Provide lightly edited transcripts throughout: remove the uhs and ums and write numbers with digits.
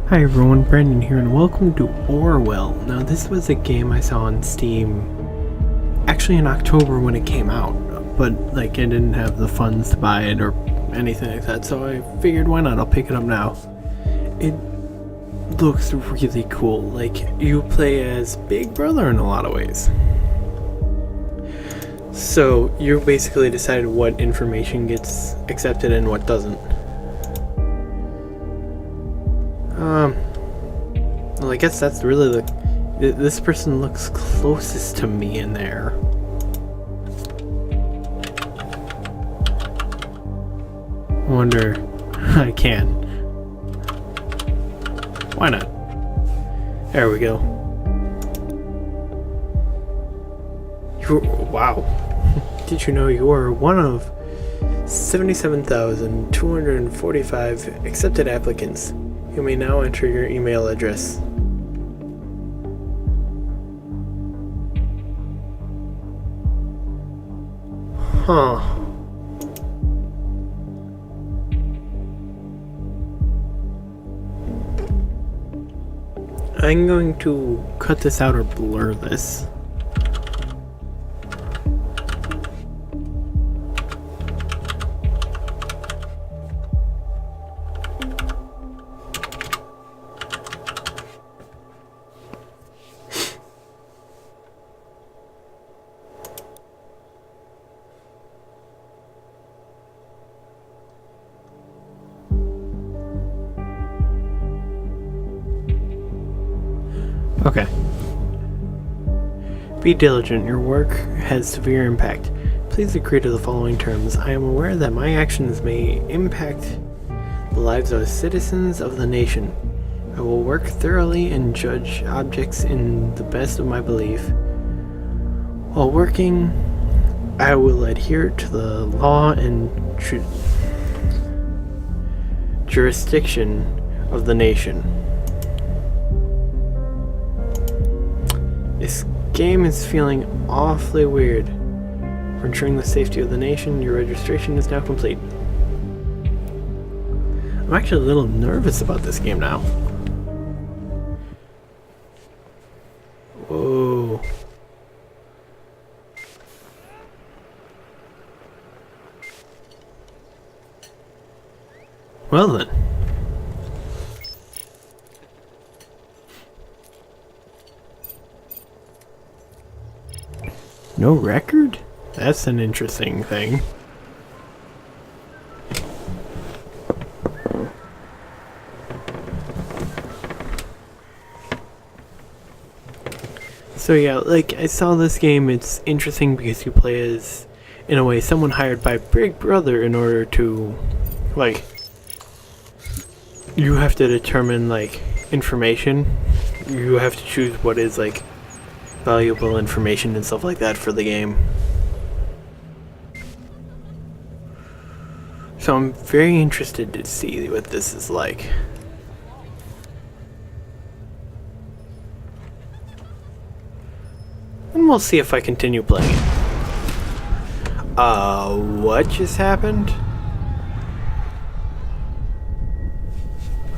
Hi everyone, Brandon here and welcome to Orwell. Now this was a game I saw on Steam actually in October when it came out, but I didn't have the funds to buy it or anything like that, so I figured why not, I'll pick it up now. It looks really cool, you play as Big Brother in a lot of ways. So you basically decide what information gets accepted and what doesn't. Well, I guess that's really this person looks closest to me in there. I wonder, I can. Why not? There we go. Wow. Did you know you are one of 77,245 accepted applicants? You may now enter your email address. Huh. I'm going to cut this out or blur this. Okay. Be diligent. Your work has severe impact. Please agree to the following terms. I am aware that my actions may impact the lives of citizens of the nation. I will work thoroughly and judge objects in the best of my belief. While working, I will adhere to the law and jurisdiction of the nation. This game is feeling awfully weird. For ensuring the safety of the nation, your registration is now complete. I'm actually a little nervous about this game now. Whoa. Well then. No record? That's an interesting thing. So yeah, I saw this game, it's interesting because you play as, in a way, someone hired by Big Brother in order to, you have to determine, information. You have to choose what is, valuable information and stuff like that for the game. So I'm very interested to see what this is like. And we'll see if I continue playing. What just happened?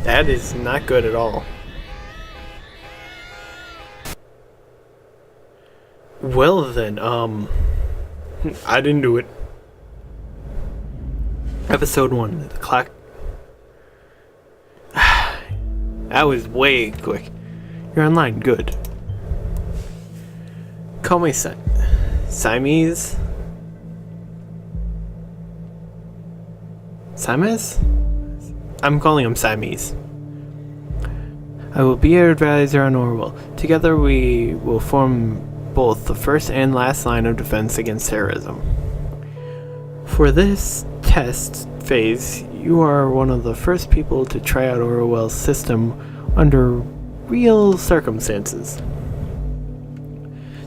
That is not good at all. Well then, I didn't do it. Episode 1, the clock. That was way quick. You're online, good. Call me Siamese? Siamese? I'm calling him Siamese. I will be your advisor on Orwell. Together we will form both the first and last line of defense against terrorism. For this test phase, you are one of the first people to try out Orwell's system under real circumstances.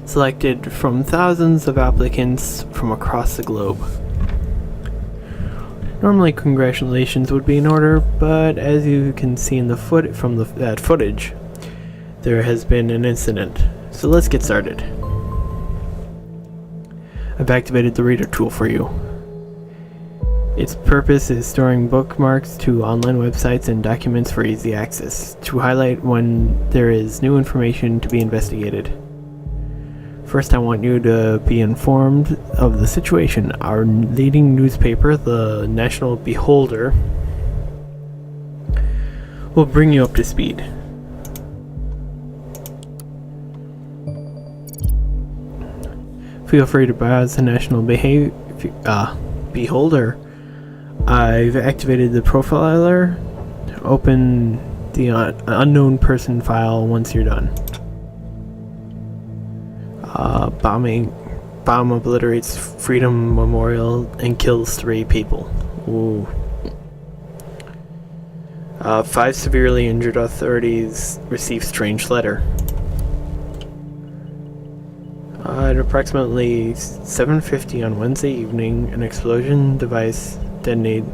Selected from thousands of applicants from across the globe. Normally congratulations would be in order, but as you can see in the that footage, there has been an incident. So let's get started. I've activated the reader tool for you. Its purpose is storing bookmarks to online websites and documents for easy access, to highlight when there is new information to be investigated. First, I want you to be informed of the situation. Our leading newspaper, the National Beholder, will bring you up to speed. Feel free to browse the National Beholder. I've activated the profiler. Open the unknown person file once you're done. Bomb obliterates Freedom Memorial and kills 3 people. Ooh. 5 severely injured authorities receive strange letter. At approximately 7:50 on Wednesday evening, an explosion device detonated.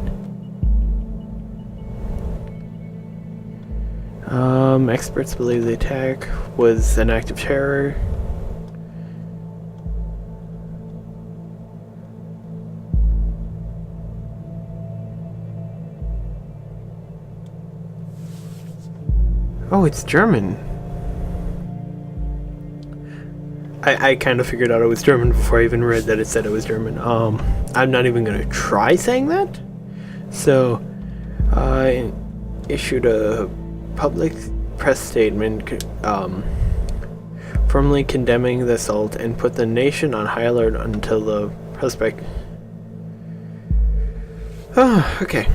Experts believe the attack was an act of terror. Oh, it's German. I kind of figured out it was German before I even read that it said it was German. I'm not even going to try saying that. So, I issued a public press statement firmly condemning the assault and put the nation on high alert until the prospect... Oh, okay.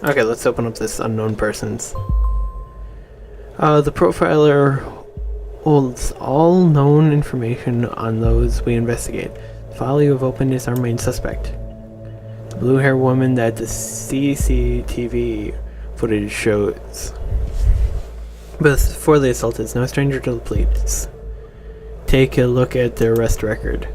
Okay, let's open up this unknown persons. The profiler holds all known information on those we investigate. The file you have opened is our main suspect. The blue-haired woman that the CCTV footage shows. Before the assault is no stranger to the police. Take a look at their arrest record.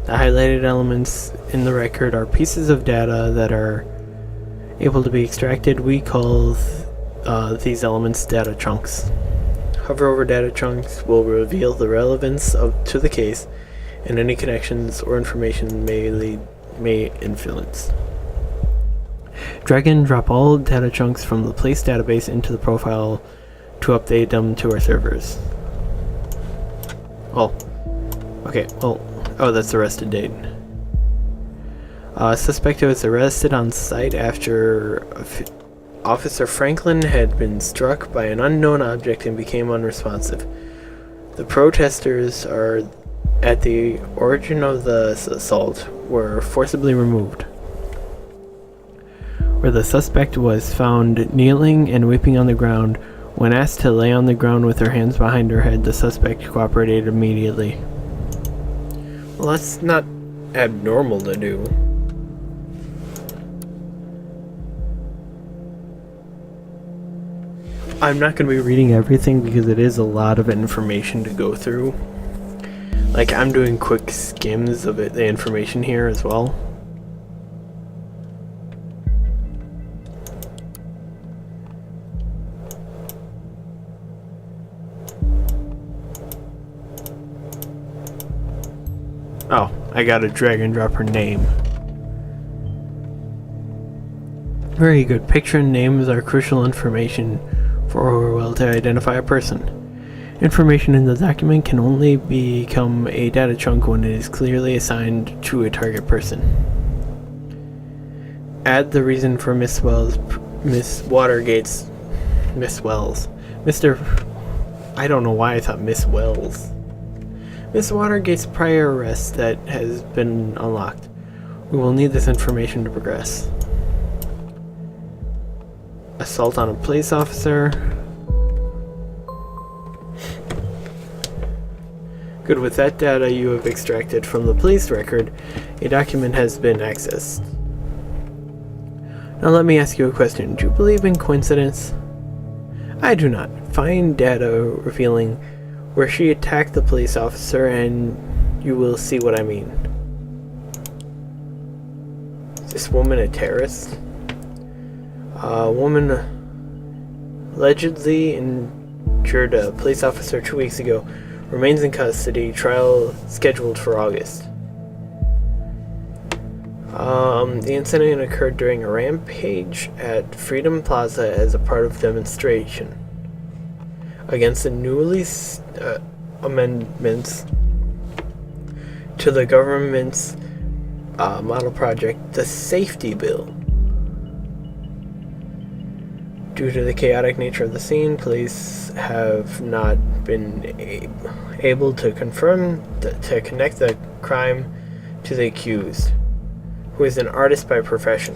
The highlighted elements in the record are pieces of data that are able to be extracted. We call these elements data chunks. Hover over data chunks will reveal the relevance to the case, and any connections or information may influence. Drag and drop all data chunks from the police database into the profile to update them to our servers. Oh, okay, well... Oh, that's the arrested date. Suspect was arrested on site after Officer Franklin had been struck by an unknown object and became unresponsive. The protesters are at the origin of the assault were forcibly removed, where the suspect was found kneeling and weeping on the ground. When asked to lay on the ground with her hands behind her head, the suspect cooperated immediately. Well, that's not abnormal to do. I'm not going to be reading everything because it is a lot of information to go through. Like, I'm doing quick skims of the information here as well. Oh, I gotta drag and drop her name. Very good. Picture and names are crucial information for Orwell to identify a person. Information in the document can only become a data chunk when it is clearly assigned to a target person. Add the reason for Miss Wells. I don't know why I thought Miss Wells. Miss Watergate's prior arrest that has been unlocked. We will need this information to progress. Assault on a police officer. Good, with that data you have extracted from the police record, a document has been accessed. Now let me ask you a question. Do you believe in coincidence? I do not. Find data revealing where she attacked the police officer and you will see what I mean. this woman a terrorist? A woman allegedly injured a police officer 2 weeks ago. Remains in custody. Trial scheduled for August. The incident occurred during a rampage at Freedom Plaza as a part of demonstration against the newly amendments to the government's model project, the Safety Bill. Due to the chaotic nature of the scene, police have not been able to connect the crime to the accused, who is an artist by profession.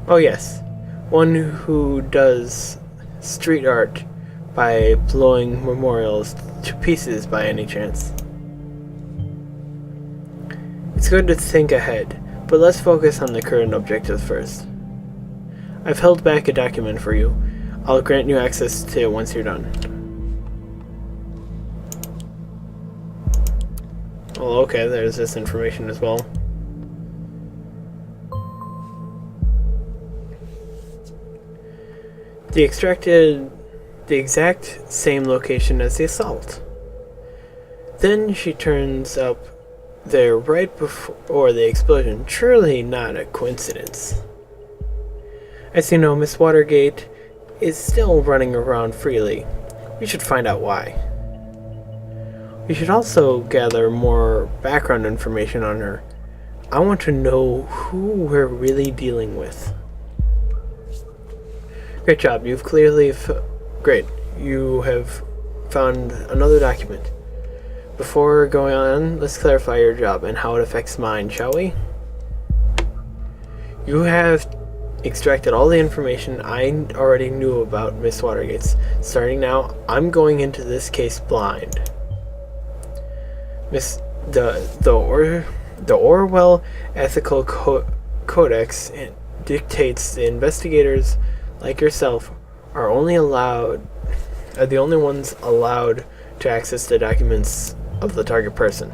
Oh yes, one who does street art by blowing memorials to pieces by any chance. It's good to think ahead, but let's focus on the current objectives first. I've held back a document for you. I'll grant you access to it once you're done. Well, okay, there's this information as well. The exact same location as the assault. Then she turns up there right before the explosion. Surely not a coincidence. As you know, Miss Watergate is still running around freely. We should find out why. We should also gather more background information on her. I want to know who we're really dealing with. Great job. You've clearly... Great. You have found another document. Before going on, let's clarify your job and how it affects mine, shall we? You have extracted all the information I already knew about Miss Watergate's. Starting now, I'm going into this case blind. The Orwell Ethical Codex dictates the investigators like yourself are the only ones allowed to access the documents of the target person.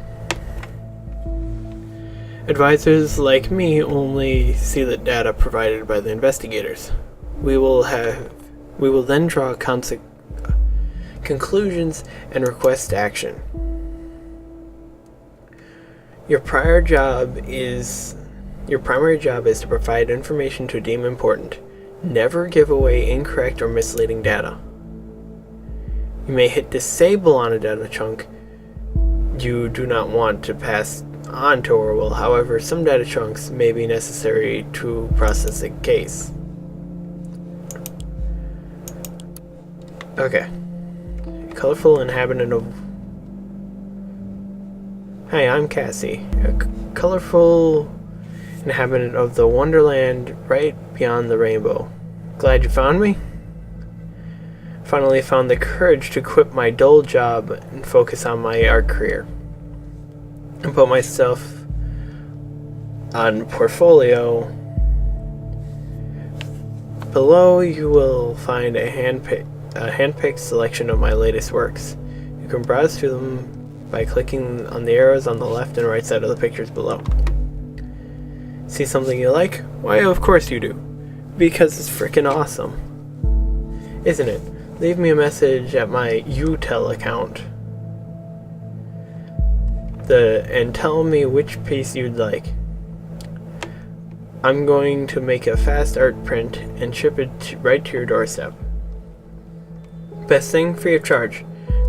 Advisors like me only see the data provided by the investigators. We will then draw conclusions and request action. Your primary job is to provide information to deem important. Never give away incorrect or misleading data. You may hit disable on a data chunk you do not want to pass on to Orwell. However, some data chunks may be necessary to process a case. Okay. Colorful inhabitant of... Hi, I'm Cassie. A colorful inhabitant of the wonderland right beyond the rainbow. Glad you found me? Finally found the courage to quit my dull job and focus on my art career. And put myself on portfolio. Below you will find a hand-picked selection of my latest works. You can browse through them by clicking on the arrows on the left and right side of the pictures below. See something you like? Why, of course you do. Because it's freaking awesome. Isn't it? Leave me a message at my UTEL account. And tell me which piece you'd like. I'm going to make a fast art print and ship it right to your doorstep. Best thing, free of charge.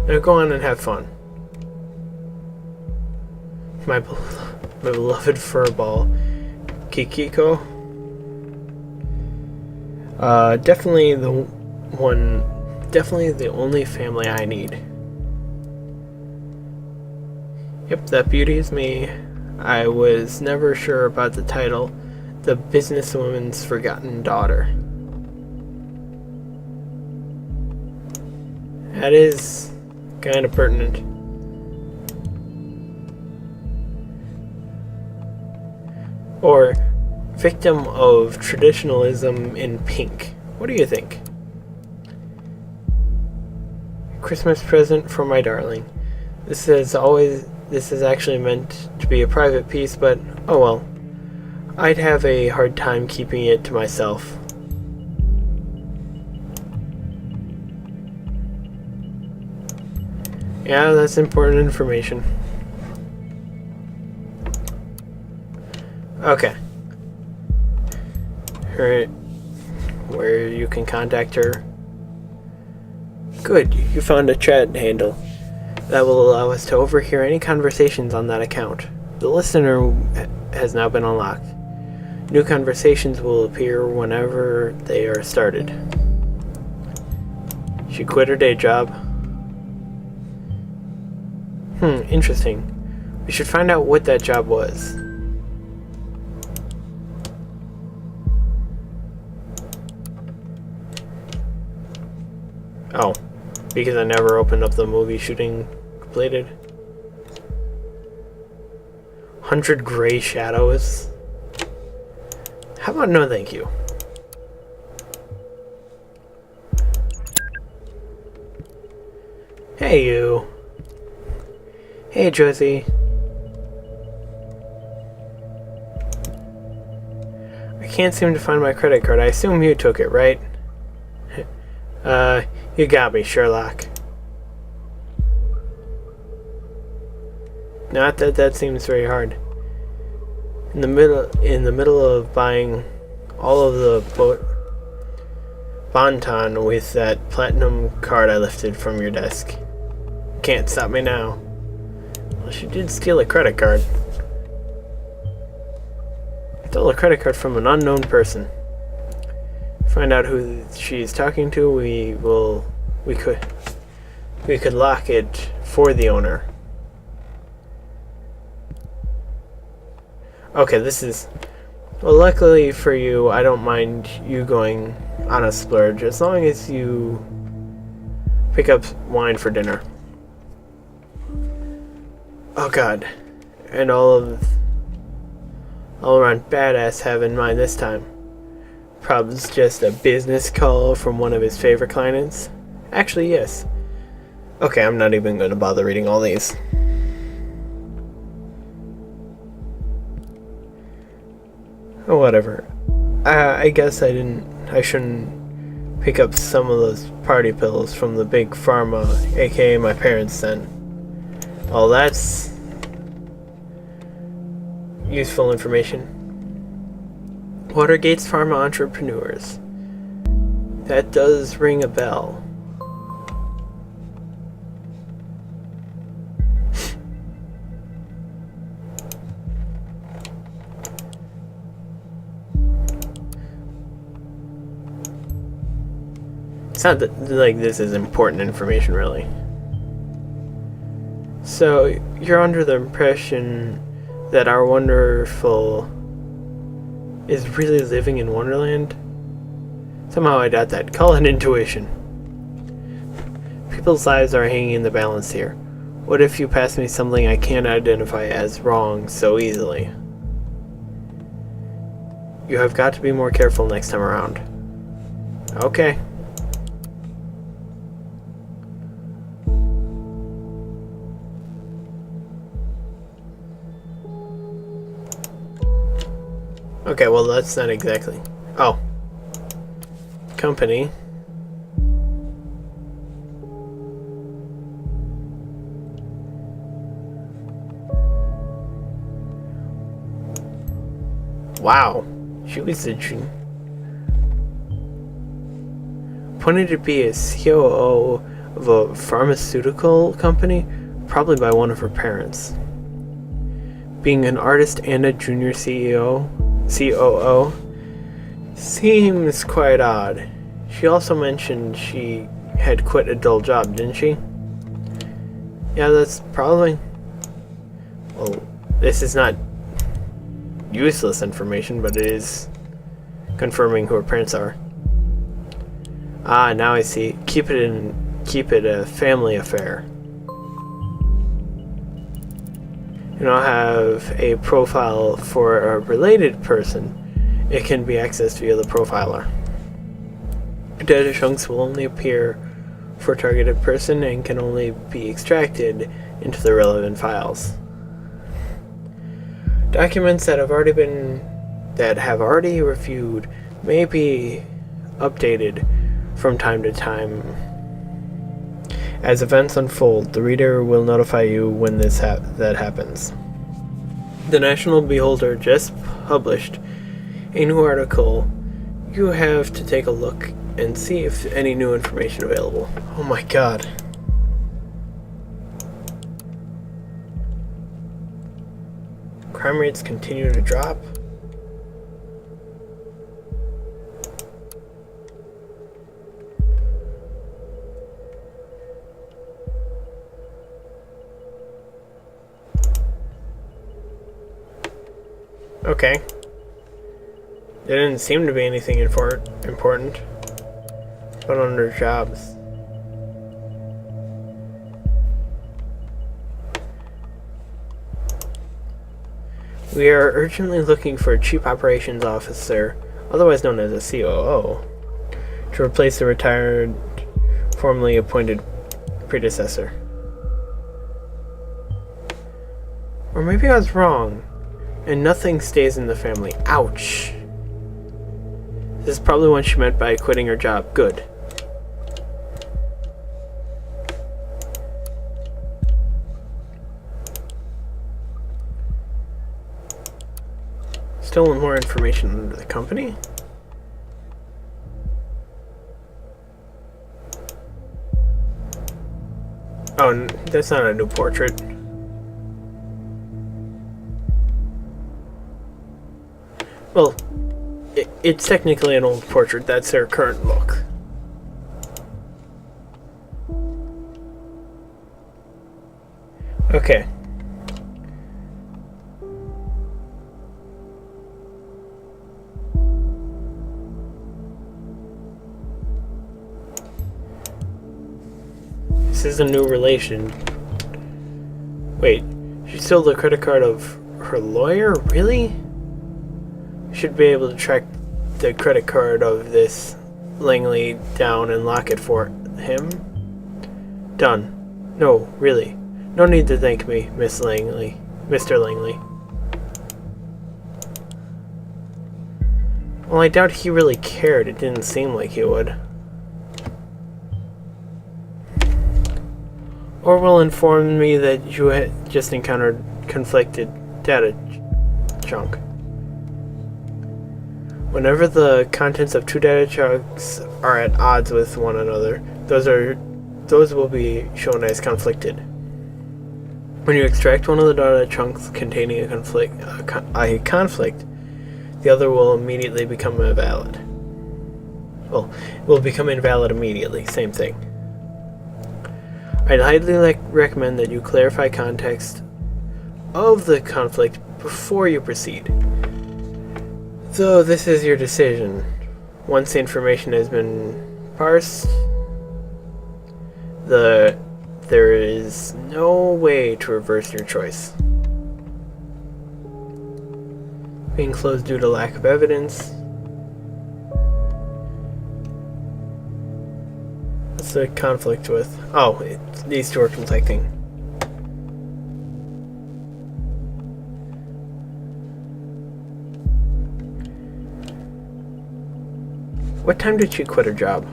Now go on and have fun. My beloved furball, Kikiko. Definitely the only family I need. Yep, that beauty is me. I was never sure about the title, The Businesswoman's Forgotten Daughter. That is kind of pertinent. Or victim of traditionalism in pink. What do you think? Christmas present for my darling. This this is actually meant to be a private piece, but oh well. I'd have a hard time keeping it to myself. Yeah, that's important information. Okay. Alright. Where you can contact her. Good, you found a chat handle. That will allow us to overhear any conversations on that account. The listener has now been unlocked. New conversations will appear whenever they are started. She quit her day job. Interesting. We should find out what that job was. Oh, because I never opened up the movie shooting completed. 100 gray shadows. How about no thank you? Hey you. Hey Josie. I can't seem to find my credit card. I assume you took it, right? You got me, Sherlock. Not that that seems very hard. In the middle of buying all of the Bonton with that platinum card I lifted from your desk. Can't stop me now. Well, she did steal a credit card. Stole a credit card from an unknown person. Find out who she's talking to. We could lock it for the owner. Okay, this is... Well, luckily for you, I don't mind you going on a splurge as long as you pick up wine for dinner. Oh god. And all around badass have in mind this time. Probably just a business call from one of his favorite clients. Actually, yes. Okay, I'm not even going to bother reading all these. Oh, whatever. I guess I shouldn't pick up some of those party pills from the big pharma, aka my parents sent. Well, that's useful information. Watergate's pharma entrepreneurs. That does ring a bell. It's not that, like, this is important information, really. So, you're under the impression that our wonderful is really living in Wonderland? Somehow I doubt that. Call it intuition. People's lives are hanging in the balance here. What if you pass me something I can't identify as wrong so easily? You have got to be more careful next time around. Okay. Okay, well that's not exactly... Oh. Company. Wow. She was itching. Appointed to be a COO of a pharmaceutical company, probably by one of her parents. Being an artist and a junior COO seems quite odd. She also mentioned she had quit a dull job, didn't she? Yeah, that's probably... Well, this is not useless information, but it is confirming who her parents are. Ah, now I see. Keep it a family affair. You now have a profile for a related person. It can be accessed via the profiler. Data chunks will only appear for a targeted person and can only be extracted into the relevant files. Documents that have already reviewed may be updated from time to time. As events unfold, the reader will notify you when that happens. The National Beholder just published a new article. You have to take a look and see if any new information available. Oh my god. Crime rates continue to drop. Okay. There didn't seem to be anything important. But under jobs. We are urgently looking for a chief operations officer, otherwise known as a COO, to replace the retired, formerly appointed predecessor. Or maybe I was wrong, and nothing stays in the family. Ouch. This is probably what she meant by quitting her job. Good. Still want more information under the company? Oh, that's not a new portrait. Well, it's technically an old portrait. That's their current look. Okay. This is a new relation. Wait, she stole the credit card of her lawyer? Really? Should be able to track the credit card of this Langley down and lock it for him. Done. No, really. No need to thank me, Miss Langley. Mr. Langley. Well, I doubt he really cared. It didn't seem like he would. Orwell informed me that you had just encountered conflicted data chunk. Whenever the contents of two data chunks are at odds with one another, those will be shown as conflicted. When you extract one of the data chunks containing a conflict, the other will immediately become invalid. Well, it will become invalid immediately. Same thing. I'd highly recommend that you clarify context of the conflict before you proceed. Though this is your decision. Once the information has been parsed, there is no way to reverse your choice. Being closed due to lack of evidence. What's the conflict with? Oh, these two are conflicting. What time did she quit her job?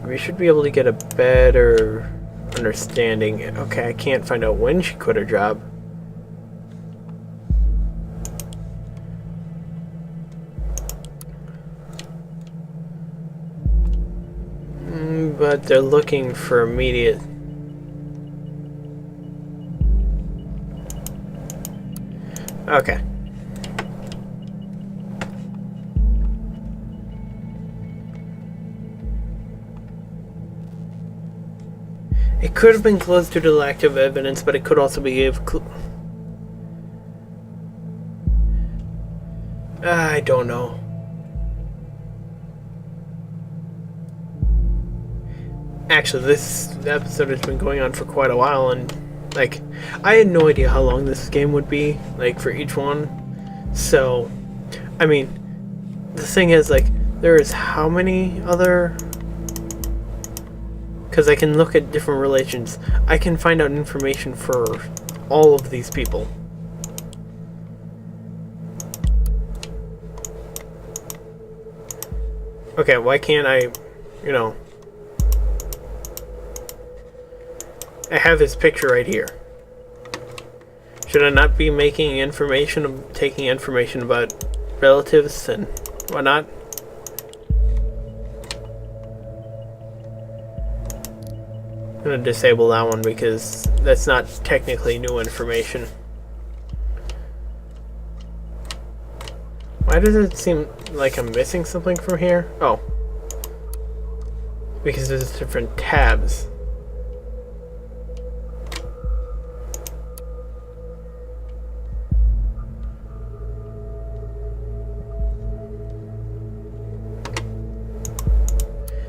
We should be able to get a better understanding. Okay, I can't find out when she quit her job. But they're looking for immediate. Okay. It could have been closed due to lack of evidence, but it could also be I don't know. Actually, this episode has been going on for quite a while, and I had no idea how long this game would be, for each one. So, I mean, the thing is, there is how many other Because I can look at different relations. I can find out information for all of these people. Okay, why can't I, you know... I have his picture right here. Should I not be making information, taking information about relatives and whatnot? I'm gonna disable that one because that's not technically new information. Why does it seem like I'm missing something from here? Oh. Because there's different tabs.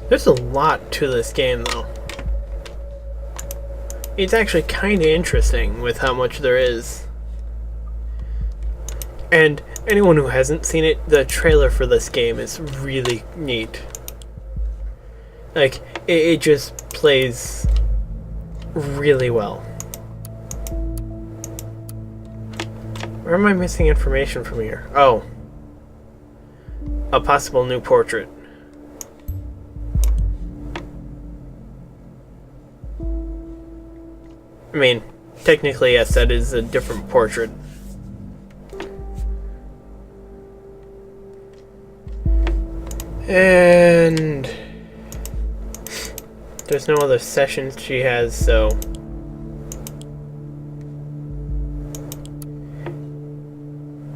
There's a lot to this game, though. It's actually kind of interesting with how much there is. And anyone who hasn't seen it, the trailer for this game is really neat. Like, it just plays really well. Where am I missing information from here? Oh. A possible new portrait. I mean, technically, yes, that is a different portrait. And there's no other sessions she has, so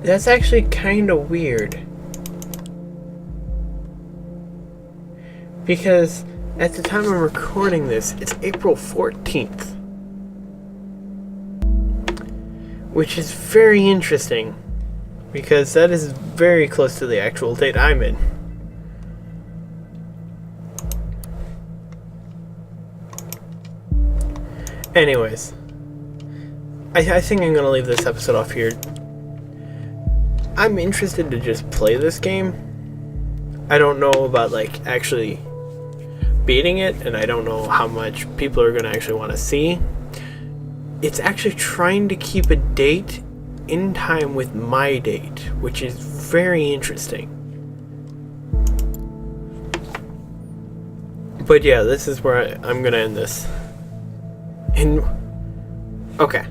that's actually kind of weird. Because at the time I'm recording this, it's April 14th. Which is very interesting, because that is very close to the actual date I'm in. Anyways, I think I'm gonna leave this episode off here. I'm interested to just play this game. I don't know about like actually beating it, and I don't know how much people are gonna actually want to see. It's actually trying to keep a date in time with my date, which is very interesting. But yeah, this is where I'm gonna end this. And okay,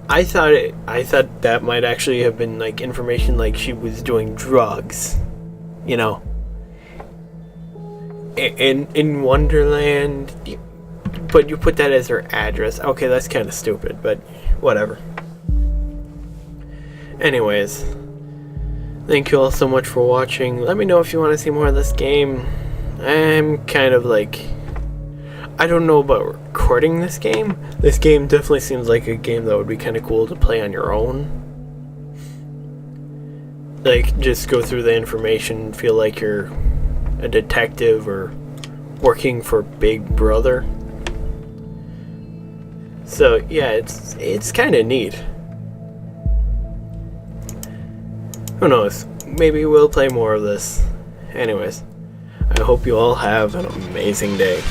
I thought that might actually have been like information like she was doing drugs, you know. In Wonderland. But you put that as her address. Okay, that's kind of stupid, but whatever. Anyways, thank you all so much for watching. Let me know if you want to see more of this game. I'm kind of like... I don't know about recording this game. This game definitely seems like a game that would be kind of cool to play on your own. Like, just go through the information, feel like you're a detective or working for Big Brother. So yeah, it's kind of neat. Who knows? Maybe we'll play more of this. Anyways, I hope you all have an amazing day.